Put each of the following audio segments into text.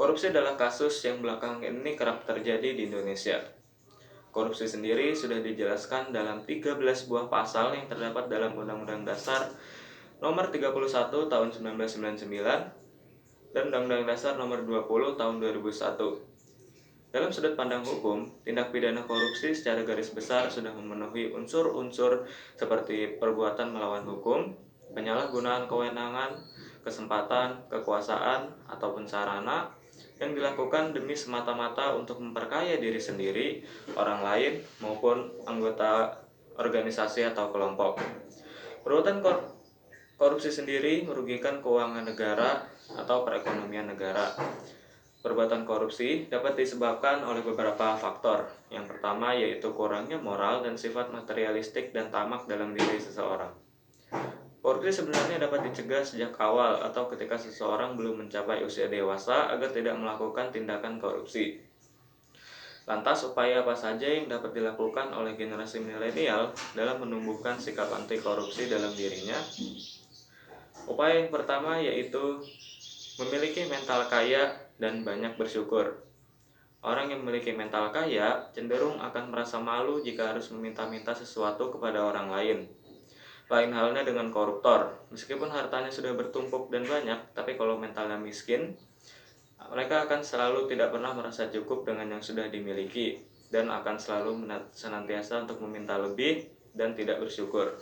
Korupsi adalah kasus yang belakangan ini kerap terjadi di Indonesia. Korupsi sendiri sudah dijelaskan dalam 13 buah pasal yang terdapat dalam Undang-Undang Dasar Nomor 31 Tahun 1999 dan Undang-Undang Dasar Nomor 20 Tahun 2001. Dalam sudut pandang hukum, tindak pidana korupsi secara garis besar sudah memenuhi unsur-unsur seperti perbuatan melawan hukum, penyalahgunaan kewenangan, kesempatan, kekuasaan, ataupun sarana yang dilakukan demi semata-mata untuk memperkaya diri sendiri, orang lain, maupun anggota organisasi atau kelompok. Perbuatan korupsi sendiri merugikan keuangan negara atau perekonomian negara. Perbuatan korupsi dapat disebabkan oleh beberapa faktor. Yang pertama yaitu kurangnya moral dan sifat materialistik dan tamak dalam diri seseorang. Korupsi sebenarnya dapat dicegah sejak awal atau ketika seseorang belum mencapai usia dewasa agar tidak melakukan tindakan korupsi. Lantas, upaya apa saja yang dapat dilakukan oleh generasi milenial dalam menumbuhkan sikap anti korupsi dalam dirinya? Upaya yang pertama yaitu memiliki mental kaya dan banyak bersyukur. Orang yang memiliki mental kaya cenderung akan merasa malu jika harus meminta-minta sesuatu kepada orang lain. Lain halnya dengan koruptor. Meskipun hartanya sudah bertumpuk dan banyak, tapi kalau mentalnya miskin, mereka akan selalu tidak pernah merasa cukup dengan yang sudah dimiliki dan akan selalu senantiasa untuk meminta lebih dan tidak bersyukur.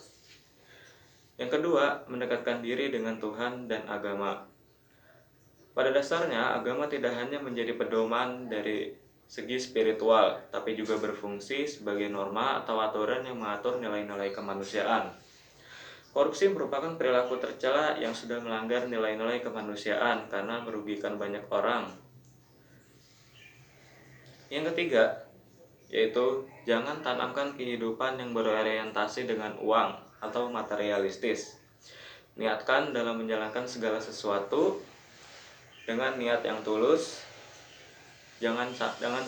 Yang kedua, mendekatkan diri dengan Tuhan dan agama. Pada dasarnya, agama tidak hanya menjadi pedoman dari segi spiritual, tapi juga berfungsi sebagai norma atau aturan yang mengatur nilai-nilai kemanusiaan. Korupsi merupakan perilaku tercela yang sudah melanggar nilai-nilai kemanusiaan karena merugikan banyak orang. Yang ketiga, yaitu jangan tanamkan kehidupan yang berorientasi dengan uang atau materialistis. Niatkan dalam menjalankan segala sesuatu dengan niat yang tulus. Jangan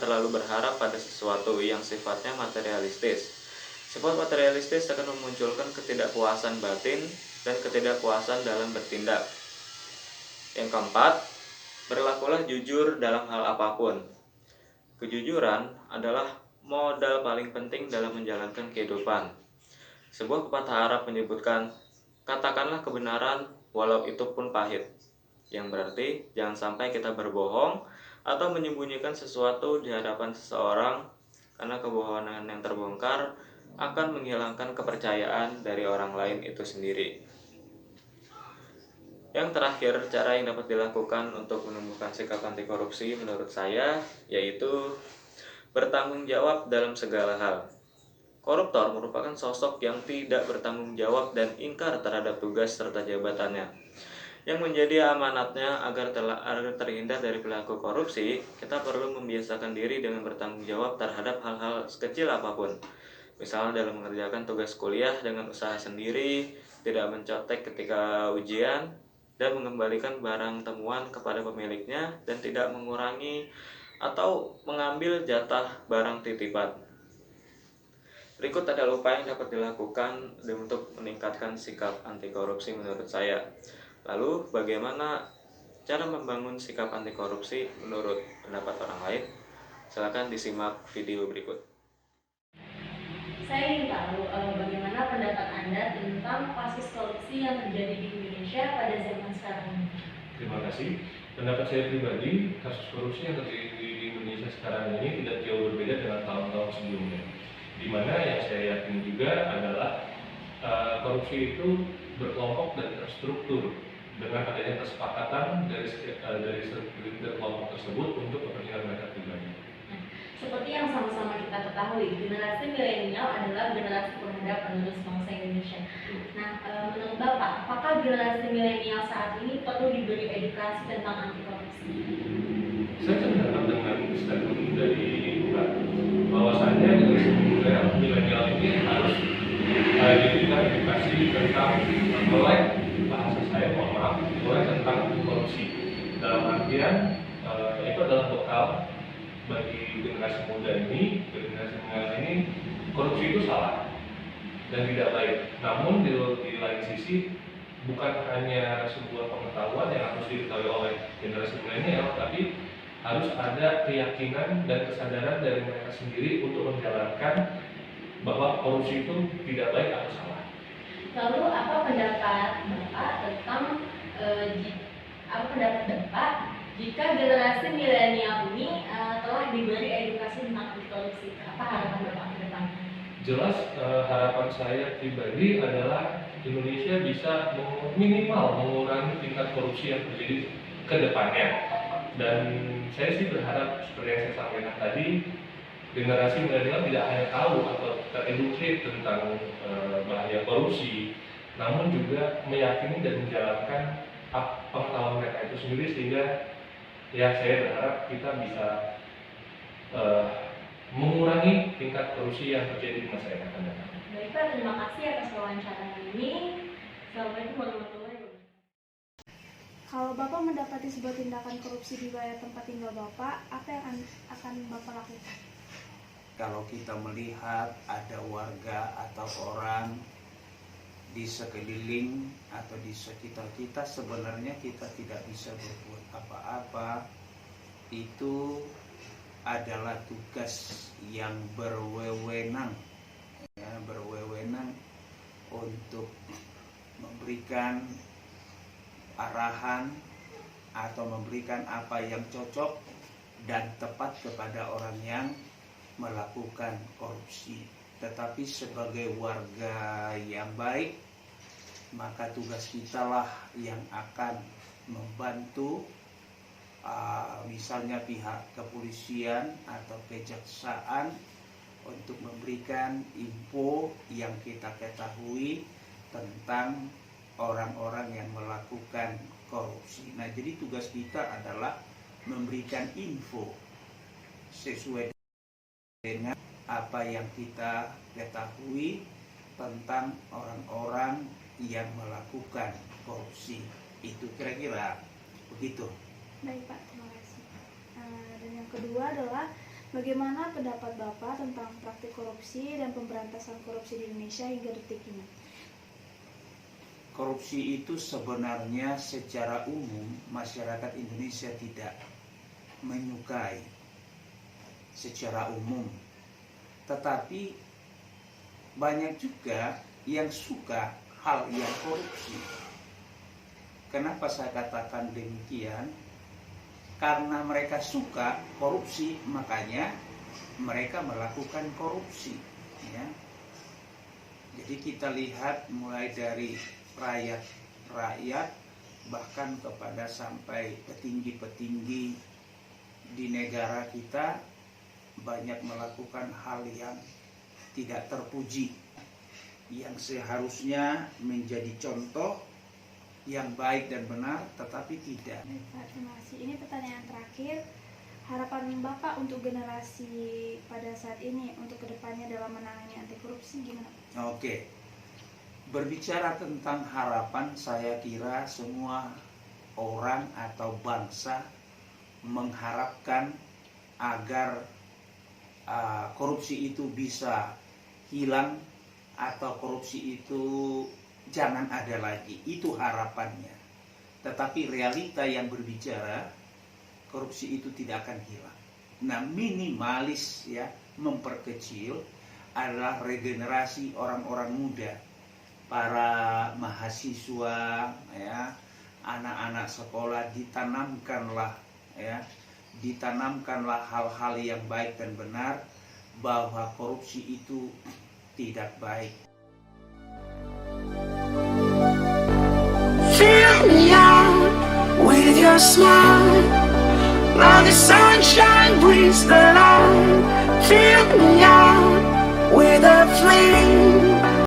terlalu berharap pada sesuatu yang sifatnya materialistis. Sifat materialistis akan memunculkan ketidakpuasan batin dan ketidakpuasan dalam bertindak. Yang keempat, berlakulah jujur dalam hal apapun. Kejujuran adalah modal paling penting dalam menjalankan kehidupan. Sebuah pepatah Arab menyebutkan, katakanlah kebenaran walau itu pun pahit. Yang berarti jangan sampai kita berbohong atau menyembunyikan sesuatu di hadapan seseorang, karena kebohongan yang terbongkar akan menghilangkan kepercayaan dari orang lain itu sendiri. Yang terakhir, cara yang dapat dilakukan untuk menumbuhkan sikap anti korupsi menurut saya yaitu bertanggung jawab dalam segala hal. Koruptor merupakan sosok yang tidak bertanggung jawab dan ingkar terhadap tugas serta jabatannya. Yang menjadi amanatnya agar terhindar dari perilaku korupsi, kita perlu membiasakan diri dengan bertanggung jawab terhadap hal-hal sekecil apapun. Misalnya dalam mengerjakan tugas kuliah dengan usaha sendiri, tidak mencontek ketika ujian, dan mengembalikan barang temuan kepada pemiliknya, dan tidak mengurangi atau mengambil jatah barang titipan. Berikut adalah upaya yang dapat dilakukan untuk meningkatkan sikap anti korupsi menurut saya. Lalu bagaimana cara membangun sikap anti korupsi menurut pendapat orang lain? Silakan disimak video berikut. Saya ingin tahu bagaimana pendapat Anda tentang kasus korupsi yang terjadi di Indonesia pada zaman sekarang ini. Terima kasih. Pendapat saya pribadi, kasus korupsi yang terjadi di Indonesia sekarang ini tidak jauh berbeda dengan tahun-tahun sebelumnya. Di mana yang saya yakin juga adalah korupsi itu berkelompok dan terstruktur dengan adanya kesepakatan dari kelompok tersebut untuk kepentingan mereka pribadi. Seperti yang sama-sama kita ketahui, generasi milenial adalah generasi pemuda penerus bangsa Indonesia. Nah, menurut Bapak, apakah generasi milenial saat ini perlu diberi edukasi tentang anti korupsi? Saya sependapat dengan statement dari Mbak, bahwasannya generasi milenial ini harus diberikan edukasi tentang melek, bahasa saya mohon maaf, melek tentang korupsi. Dalam artian itu adalah bekal bagi generasi muda ini, generasi milenial ini, korupsi itu salah dan tidak baik. Namun di lain sisi, bukan hanya sebuah pengetahuan yang harus diketahui oleh generasi milenial, tapi harus ada keyakinan dan kesadaran dari mereka sendiri untuk menjalankan bahwa korupsi itu tidak baik atau salah. Lalu apa pendapat Bapak tentang apa pendapat Bapak jika generasi milenial ini telah diberi edukasi tentang anti korupsi? Apa harapan Bapak ke depannya? Jelas harapan saya pribadi adalah Indonesia bisa minimal mengurangi tingkat korupsi yang terjadi ke depannya. Dan saya sih berharap seperti yang saya sampaikan tadi, generasi milenial tidak hanya tahu atau teredukasi tentang bahaya korupsi, namun juga meyakini dan menjalankan pengetahuan mereka itu sendiri, sehingga ya saya berharap kita bisa mengurangi tingkat korupsi yang terjadi di masa yang akan datang. Baik Pak, terima kasih atas wawancara ini. Assalamualaikum warahmatullahi wabarakatuh. Kalau Bapak mendapati sebuah tindakan korupsi di wilayah tempat tinggal Bapak, apa yang akan Bapak lakukan? Kalau kita melihat ada warga atau orang di sekeliling atau di sekitar kita, sebenarnya kita tidak bisa berbuat apa-apa. Itu adalah tugas yang berwenang, ya, berwenang untuk memberikan arahan atau memberikan apa yang cocok dan tepat kepada orang yang melakukan korupsi. Tetapi sebagai warga yang baik, maka tugas kita lah yang akan membantu misalnya pihak kepolisian atau kejaksaan untuk memberikan info yang kita ketahui tentang orang-orang yang melakukan korupsi. Nah, jadi tugas kita adalah memberikan info sesuai dengan apa yang kita ketahui tentang orang-orang yang melakukan korupsi. Itu kira-kira begitu. Baik Pak, terima kasih. Dan yang kedua adalah bagaimana pendapat Bapak tentang praktik korupsi dan pemberantasan korupsi di Indonesia hingga detik ini? Korupsi itu sebenarnya secara umum masyarakat Indonesia tidak menyukai secara umum. Tetapi banyak juga yang suka hal yang korupsi. Kenapa saya katakan demikian? Karena mereka suka korupsi, makanya mereka melakukan korupsi, ya. Jadi kita lihat mulai dari rakyat bahkan kepada sampai petinggi-petinggi di negara kita banyak melakukan hal yang tidak terpuji, yang seharusnya menjadi contoh yang baik dan benar, tetapi tidak. Baik Pak, terima kasih. Ini pertanyaan terakhir. Harapan Bapak untuk generasi pada saat ini untuk kedepannya dalam menangani anti korupsi gimana? Oke. Berbicara tentang harapan, saya kira semua orang atau bangsa mengharapkan agar korupsi itu bisa hilang atau korupsi itu jangan ada lagi. Itu harapannya. Tetapi realita yang berbicara, korupsi itu tidak akan hilang. Nah, minimalis ya, memperkecil adalah regenerasi orang-orang muda, para mahasiswa, ya, anak-anak sekolah, ditanamkanlah hal-hal yang baik dan benar, bahwa korupsi itu tidak baik. Fill me out with your smile. Now the sunshine brings the light. Fill me out with a flame.